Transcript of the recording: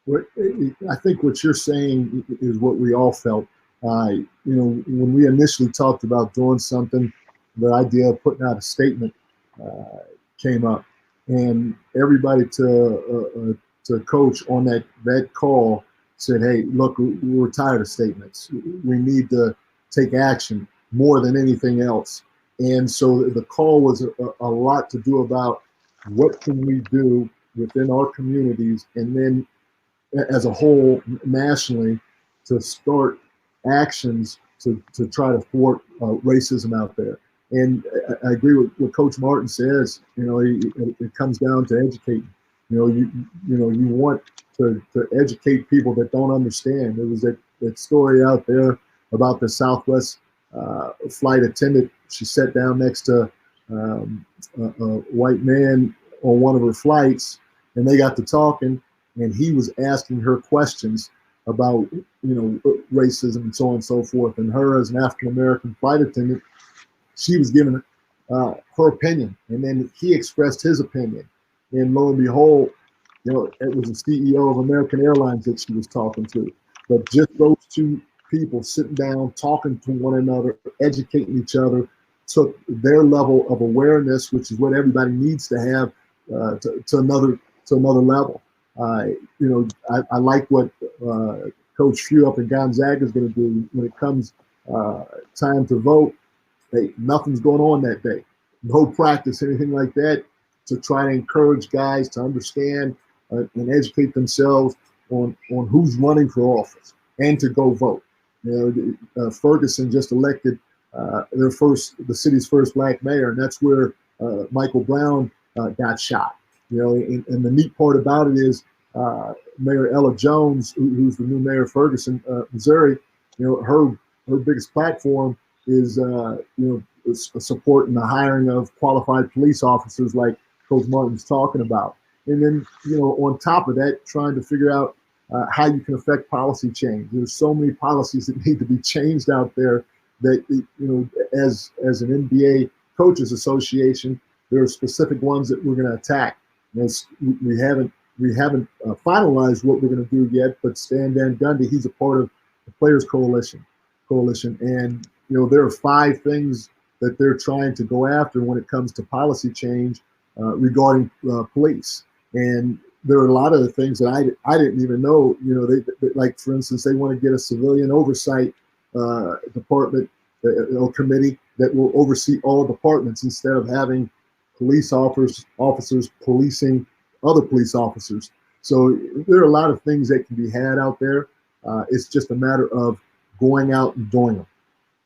I think what you're saying is what we all felt. When we initially talked about doing something, the idea of putting out a statement came up, and everybody to coach on that call said, "Hey, look, we're tired of statements. We need to take action more than anything else." And so the call was a lot to do about what can we do within our communities, and then as a whole nationally to start actions to try to thwart racism out there. And I agree with what Coach Martin says. It comes down to educating. You want to educate people that don't understand. There was that story out there about the Southwest flight attendant. She sat down next to a white man on one of her flights, and they got to talking, and he was asking her questions about racism and so on and so forth. And her, as an African American flight attendant, she was giving her opinion, and then he expressed his opinion. And lo and behold, it was the CEO of American Airlines that she was talking to. But just those two people sitting down, talking to one another, educating each other, took their level of awareness, which is what everybody needs to have, to another level. I like what Coach Few up in Gonzaga is going to do when it comes time to vote. Hey, nothing's going on that day. No practice, anything like that, to try to encourage guys to understand and educate themselves on who's running for office and to go vote. Ferguson just elected the city's first black mayor, and that's where Michael Brown got shot. And the neat part about it is Mayor Ella Jones, who's the new mayor of Ferguson, Missouri. Her biggest platform is supporting the hiring of qualified police officers like Coach Martin's talking about. And then, on top of that, trying to figure out how you can affect policy change. There's so many policies that need to be changed out there that, as an NBA Coaches Association, there are specific ones that we're going to attack. We haven't finalized what we're going to do yet, but Stan Van Gundy, he's a part of the Players Coalition, and there are 5 things that they're trying to go after when it comes to policy change regarding police. And there are a lot of the things that I didn't even know. They, like, for instance, they want to get a civilian oversight department or committee that will oversee all departments instead of having police officers policing other police officers. So there are a lot of things that can be had out there. It's just a matter of going out and doing them.